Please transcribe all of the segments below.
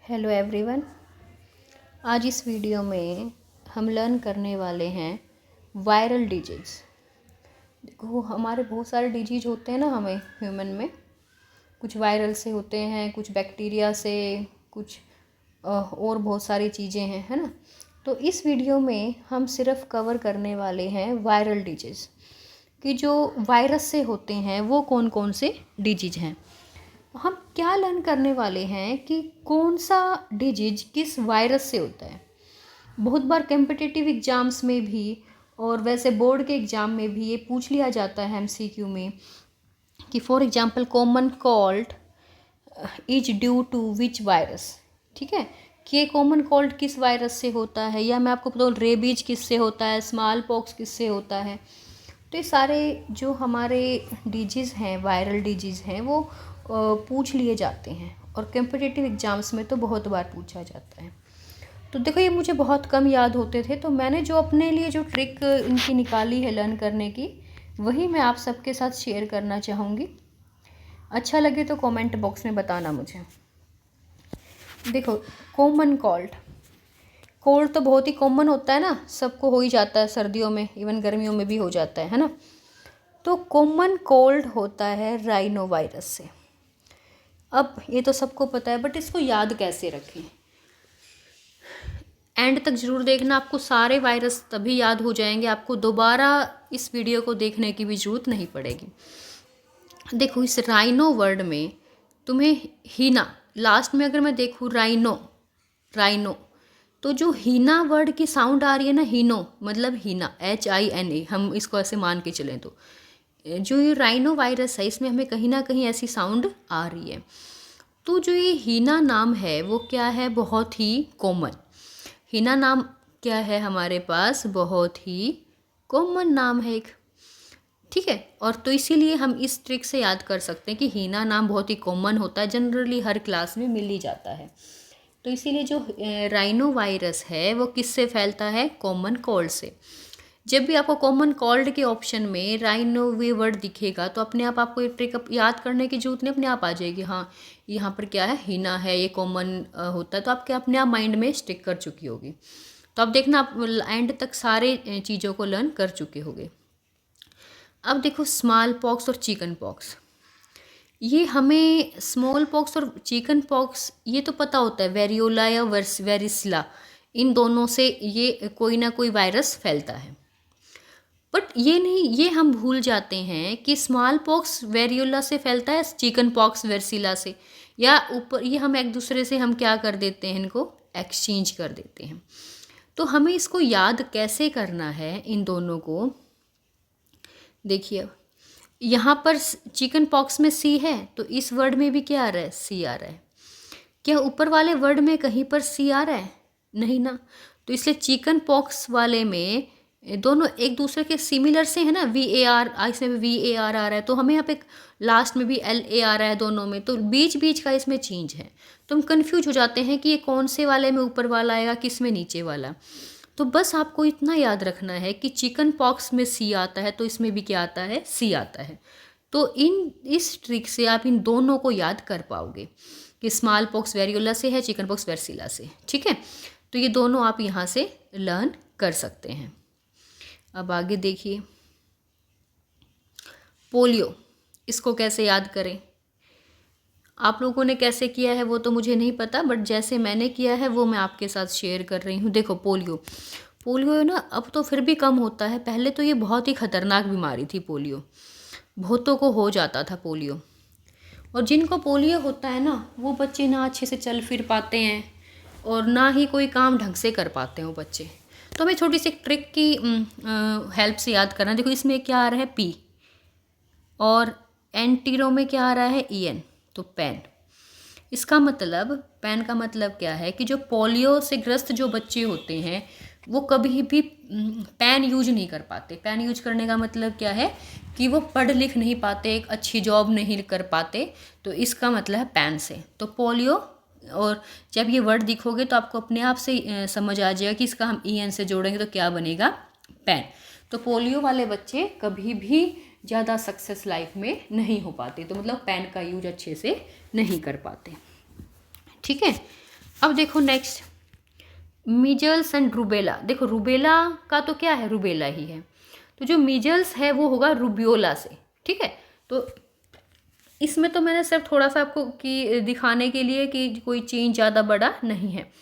Hello everyone. आज इस video में हम लर्न करने वाले हैं वायरल डिजीज़। देखो, हमारे बहुत सारे डिजीज होते हैं ना हमें ह्यूमन में। कुछ वायरल से होते हैं, कुछ बैक्टीरिया से, कुछ और बहुत सारी चीज़ें हैं, है ना। तो इस वीडियो में हम सिर्फ कवर करने वाले हैं वायरल डिजीज़ कि जो वायरस से होते हैं वो कौन कौन से डिजीज हैं। हम क्या लर्न करने वाले हैं कि कौन सा डिजीज किस वायरस से होता है। बहुत बार कॉम्पिटिटिव एग्जाम्स में भी और वैसे बोर्ड के एग्ज़ाम में भी ये पूछ लिया जाता है एमसीक्यू में कि for example common cold is due to which virus. ठीक है, कि ये कॉमन कोल्ड किस वायरस से होता है, या मैं आपको बताऊँ रेबीज किससे होता है, स्मॉल पॉक्स किससे होता है। तो ये सारे जो हमारे डिजीज़ हैं, वायरल डिजीज़ हैं, वो पूछ लिए जाते हैं और कॉम्पिटिटिव एग्ज़ाम्स में तो बहुत बार पूछा जाता है। तो देखो, ये मुझे बहुत कम याद होते थे, तो मैंने जो अपने लिए जो ट्रिक इनकी निकाली है लर्न करने की, वही मैं आप सबके साथ शेयर करना चाहूँगी। अच्छा लगे तो कमेंट बॉक्स में बताना मुझे। देखो, कॉमन कोल्ड तो बहुत ही कॉमन होता है ना, सबको हो ही जाता है, सर्दियों में इवन गर्मियों में भी हो जाता है ना। तो कॉमन कोल्ड होता है राइनो वायरस से। अब ये तो सबको पता है, बट इसको याद कैसे रखें, एंड तक ज़रूर देखना। आपको सारे वायरस तभी याद हो जाएंगे, आपको दोबारा इस वीडियो को देखने की भी ज़रूरत नहीं पड़ेगी। देखो, इस राइनो वर्ड में तुम्हें हीना, लास्ट में अगर मैं देखूँ राइनो, तो जो हीना वर्ड की साउंड आ रही है ना, हीनो मतलब हीना, HINA, हम इसको ऐसे मान के चलें तो जो ये राइनो वायरस है इसमें हमें कहीं ना कहीं ऐसी साउंड आ रही है। तो जो ये हीना नाम है वो क्या है, बहुत ही कॉमन। हीना नाम क्या है हमारे पास, बहुत ही कॉमन नाम है एक। ठीक है, और तो इसीलिए हम इस ट्रिक से याद कर सकते हैं कि हीना नाम बहुत ही कॉमन होता है, जनरली हर क्लास में मिल ही जाता है। तो इसीलिए जो राइनो वायरस है वो किससे फैलता है, कॉमन कोल्ड से। जब भी आपको कॉमन कोल्ड के ऑप्शन में राइनो वे वर्ड दिखेगा तो अपने आप आपको ये ट्रिक याद करने की जरूरत नहीं, अपने आप आ जाएगी। हाँ, यहाँ पर क्या है, हीना है, ये कॉमन होता है, तो आपके अपने आप माइंड में स्टिक कर चुकी होगी। तो अब देखना, आप एंड तक सारे चीज़ों को लर्न कर चुके होंगे। अब देखो, स्मॉल पॉक्स और चिकन पॉक्स, ये हमें स्मॉल पॉक्स और चिकन पॉक्स ये तो पता होता है, वेरियोला या वेरिसला, इन दोनों से ये कोई ना कोई वायरस फैलता है। बट ये नहीं, ये हम भूल जाते हैं कि स्मॉल पॉक्स वेरियोला से फैलता है, चिकन पॉक्स वेरिसिला से, या ऊपर ये हम एक दूसरे से हम क्या कर देते हैं, इनको एक्सचेंज कर देते हैं। तो हमें इसको याद कैसे करना है इन दोनों को। देखिए, यहाँ पर चिकन पॉक्स में सी है, तो इस वर्ड में भी क्या आ रहा है, सी आ रहा है। क्या ऊपर वाले वर्ड में कहीं पर सी आ रहा है, नहीं ना। तो इसलिए चिकन पॉक्स वाले में दोनों एक दूसरे के सिमिलर से है ना, VAR, इसमें भी VAR आ रहा है, तो हमें यहाँ पे लास्ट में भी LA आ रहा है दोनों में, तो बीच बीच का इसमें चेंज है। तो हम कंफ्यूज हो जाते हैं कि ये कौन से वाले में ऊपर वाला आएगा, किस में नीचे वाला। तो बस आपको इतना याद रखना है कि चिकन पॉक्स में सी आता है तो इसमें भी क्या आता है, सी आता है। तो इस ट्रिक से आप इन दोनों को याद कर पाओगे कि स्मॉल पॉक्स वेरियोला से है, चिकन पॉक्स वेरिसिला से। ठीक है, तो ये दोनों आप यहाँ से लर्न कर सकते हैं। अब आगे देखिए, पोलियो, इसको कैसे याद करें। आप लोगों ने कैसे किया है वो तो मुझे नहीं पता, बट जैसे मैंने किया है वो मैं आपके साथ शेयर कर रही हूँ। देखो, पोलियो ना अब तो फिर भी कम होता है, पहले तो ये बहुत ही खतरनाक बीमारी थी पोलियो, बहुतों को हो जाता था पोलियो। और जिनको पोलियो होता है ना, वो बच्चे ना अच्छे से चल फिर पाते हैं और ना ही कोई काम ढंग से कर पाते हैं वो बच्चे। तो हमें छोटी सी ट्रिक की हेल्प से याद करना। देखो, इसमें क्या आ रहा है, P, और एंटीरो में क्या आ रहा है, EN, तो पेन। इसका मतलब, पेन का मतलब क्या है कि जो पोलियो से ग्रस्त जो बच्चे होते हैं वो कभी भी पेन यूज नहीं कर पाते। पेन यूज करने का मतलब क्या है कि वो पढ़ लिख नहीं पाते, एक अच्छी जॉब नहीं कर पाते, तो इसका मतलब है पेन से। तो पोलियो, और जब ये वर्ड दिखोगे तो आपको अपने आप से समझ आ जाएगा कि इसका हम EN से जोड़ेंगे तो क्या बनेगा, पेन। तो पोलियो वाले बच्चे कभी भी ज़्यादा सक्सेस लाइफ में नहीं हो पाते, तो मतलब पेन का यूज अच्छे से नहीं कर पाते। ठीक है, अब देखो नेक्स्ट, मीजल्स एंड रूबेला। देखो रूबेला का तो क्या है, रूबेला ही है। तो जो मीजल्स है वो होगा रूबियोला से, ठीक है। तो इसमें तो मैंने सिर्फ थोड़ा सा आपको कि दिखाने के लिए कि कोई चेंज ज़्यादा बड़ा नहीं है।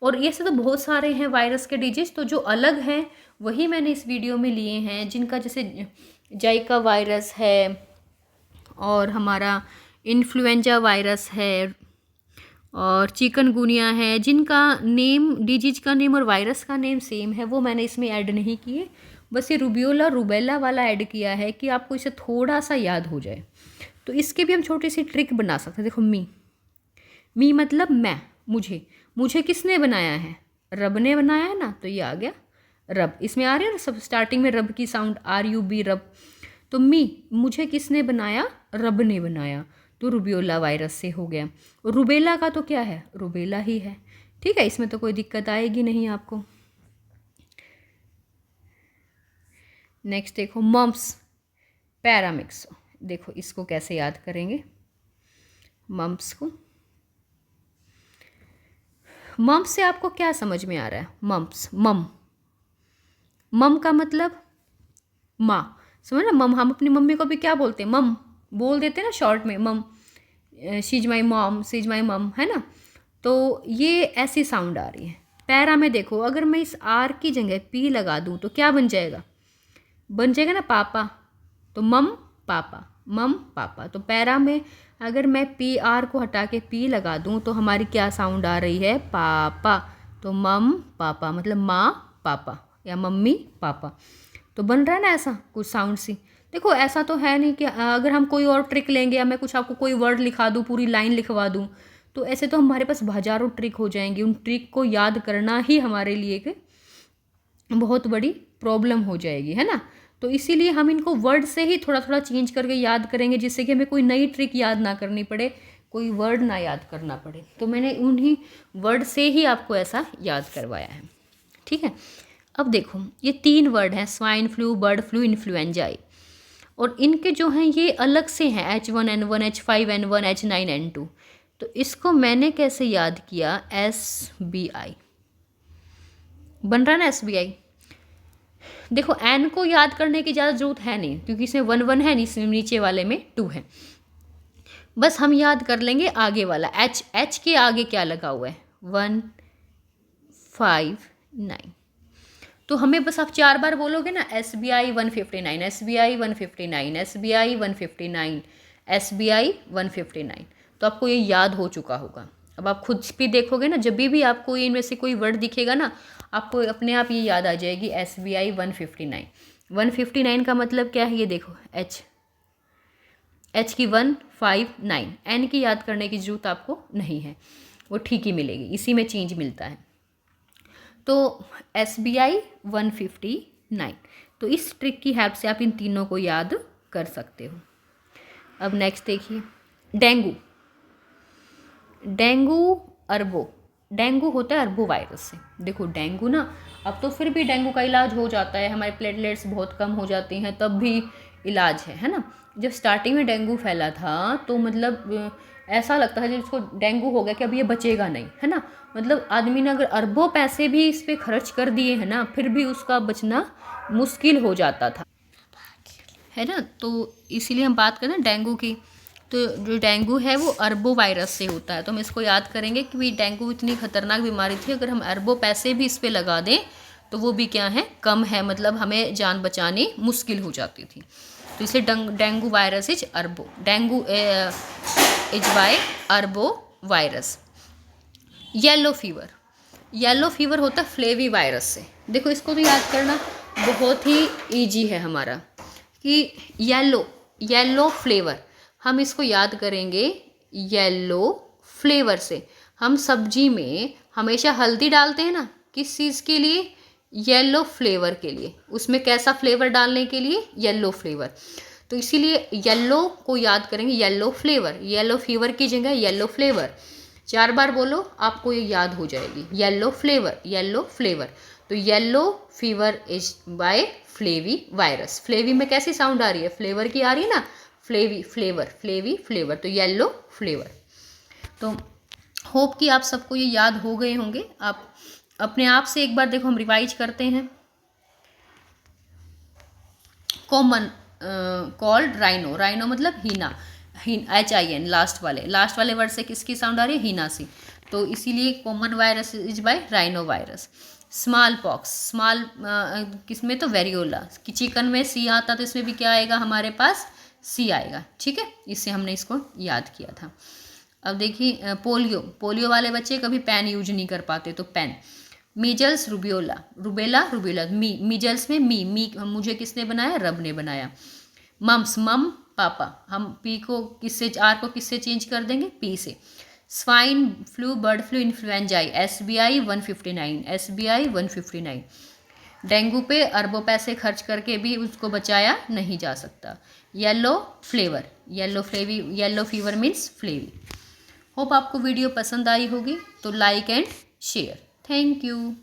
और ऐसे तो बहुत सारे हैं वायरस के डिजीज, तो जो अलग हैं वही मैंने इस वीडियो में लिए हैं, जिनका जैसे जाइका वायरस है और हमारा इन्फ्लुएंजा वायरस है और चिकनगुनिया है, जिनका नेम, डिजीज का नेम और वायरस का नेम सेम है, वो मैंने इसमें ऐड नहीं किए। बस ये रूबियोला रूबेला वाला ऐड किया है कि आपको इसे थोड़ा सा याद हो जाए। तो इसके भी हम छोटी सी ट्रिक बना सकते हैं। देखो मी मतलब मैं, मुझे किसने बनाया है, रब ने बनाया है ना, तो ये आ गया रब। इसमें आ रही है ना सब स्टार्टिंग में रब की साउंड, RUB रब। तो मुझे किसने बनाया, रब ने बनाया, तो रूबियोला वायरस से हो गया। रूबेला का तो क्या है, रूबेला ही है, ठीक है। इसमें तो कोई दिक्कत आएगी नहीं आपको। नेक्स्ट देखो मम्प्स पैरामिक्स। देखो इसको कैसे याद करेंगे, मम्प्स को। मम्प्स से आपको क्या समझ में आ रहा है, मम्प्स, मम का मतलब माँ, समझ ना। मम, हम अपनी मम्मी को भी क्या बोलते हैं, मम बोल देते हैं ना शॉर्ट में, मम, शीज माई मॉम, शीज माई मम, है ना। तो ये ऐसी साउंड आ रही है। पैरा में देखो, अगर मैं इस आर की जगह पी लगा दूँ तो क्या बन जाएगा, बन जाएगा ना पापा। तो मम पापा, मम पापा। तो पैरा में अगर मैं PR को हटा के पी लगा दूँ तो हमारी क्या साउंड आ रही है, पापा। तो मम पापा मतलब माँ पापा या मम्मी पापा। तो बन रहा है ना ऐसा कुछ साउंड सी। देखो ऐसा तो है नहीं कि अगर हम कोई और ट्रिक लेंगे या मैं कुछ आपको कोई वर्ड लिखा दूँ, पूरी लाइन लिखवा दूँ, तो ऐसे तो हमारे पास हजारों ट्रिक हो जाएंगी। उन ट्रिक को याद करना ही हमारे लिए एक बहुत बड़ी प्रॉब्लम हो जाएगी, है ना। तो इसीलिए हम इनको वर्ड से ही थोड़ा थोड़ा चेंज करके याद करेंगे, जिससे कि हमें कोई नई ट्रिक याद ना करनी पड़े, कोई वर्ड ना याद करना पड़े। तो मैंने उन्हीं वर्ड से ही आपको ऐसा याद करवाया है, ठीक है। अब देखो ये 3 वर्ड हैं, swine flu, bird flu, influenza. और इनके जो हैं ये अलग से हैं, H1N1, H5N1, H9N2। तो इसको मैंने कैसे याद किया, SBI बन रहा है ना, SBI। देखो एन को याद करने की ज़्यादा जरूरत है नहीं, क्योंकि इसमें 1 है, नीचे वाले में 2 है। बस हम याद कर लेंगे आगे वाला H के आगे क्या लगा हुआ है, 1 5 9। तो हमें बस आप 4 बार बोलोगे ना, SBI 159, SBI 159, SBI 159, SBI 159, तो आपको ये याद हो चुका होगा। अब आप खुद भी देखोगे ना, जब भी आपको इनमें से कोई वर्ड दिखेगा ना, आपको अपने आप ये याद आ जाएगी, SBI 159। 159 का मतलब क्या है, ये देखो H की 159, N की याद करने की जरूरत आपको नहीं है, वो ठीक ही मिलेगी, इसी में चेंज मिलता है। तो SBI 159। तो इस ट्रिक की हेल्प से आप इन तीनों को याद कर सकते हो। अब नेक्स्ट देखिए, डेंगू होता है अरबो वायरस से। देखो डेंगू ना, अब तो फिर भी डेंगू का इलाज हो जाता है, हमारे प्लेटलेट्स बहुत कम हो जाती हैं, तब भी इलाज है ना। जब स्टार्टिंग में डेंगू फैला था तो मतलब ऐसा लगता है जब इसको डेंगू हो गया कि अब ये बचेगा नहीं, है ना। मतलब आदमी ने अगर अरबों पैसे भी इस पर खर्च कर दिए हैं ना, फिर भी उसका बचना मुश्किल हो जाता था, है ना। तो इसीलिए हम बात करें डेंगू की, तो जो डेंगू है वो अरबो वायरस से होता है। तो हम इसको याद करेंगे कि भाई डेंगू इतनी खतरनाक बीमारी थी, अगर हम अरबों पैसे भी इस पर लगा दें तो वो भी क्या है, कम है, मतलब हमें जान बचानी मुश्किल हो जाती थी। तो इसलिए डेंगू वायरस इज अरबो, डेंगू इज बाय अरबो वायरस। येलो फीवर होता है फ्लेवी वायरस से। देखो इसको तो याद करना बहुत ही ईजी है हमारा, कि येलो फ्लेवर, हम इसको याद करेंगे येलो फ्लेवर से। हम सब्जी में हमेशा हल्दी डालते हैं ना, किस चीज़ के लिए, येलो फ्लेवर के लिए। उसमें कैसा फ्लेवर डालने के लिए, येलो फ्लेवर। तो इसीलिए येलो को याद करेंगे, येलो फ्लेवर, येलो फीवर की जगह येलो फ्लेवर। 4 बार बोलो, आपको ये याद हो जाएगी, येलो फ्लेवर। तो yellow fever is by flavi virus. Flavi में कैसी साउंड आ रही है, फ्लेवर की आ रही है ना, फ्लेवी फ्लेवर, तो येलो फ्लेवर। तो होप कि आप सबको ये याद हो गए होंगे। आप अपने आप से एक बार देखो, हम रिवाइज करते हैं। कॉमन कॉल्ड राइनो, राइनो मतलब हीना, HIN लास्ट वाले वर्ड से किसकी साउंड आ रही है? हीना सी। तो इसीलिए common virus is by rhino virus. Small pox, small किसमें? तो वेरियोला कि चिकन में सी आता, तो इसमें भी क्या आएगा हमारे पास? सी आएगा। ठीक है, इससे हमने इसको याद किया था। अब देखिए पोलियो, पोलियो वाले बच्चे कभी पेन यूज नहीं कर पाते, तो pen. Measles, rubeola, rubeola, measles में मी मुझे किसने बनाया? रब ने बनाया। मम्स, मम पापा, हम पी को किससे, आर को किससे चेंज कर देंगे? पी से। स्वाइन फ्लू, बर्ड फ्लू, इन्फ्लुएंजाई, SBI 159। डेंगू पे अरबों पैसे खर्च करके भी उसको बचाया नहीं जा सकता। Yellow fever means flavi. Hope आपको वीडियो पसंद आई होगी, तो like and share. Thank you.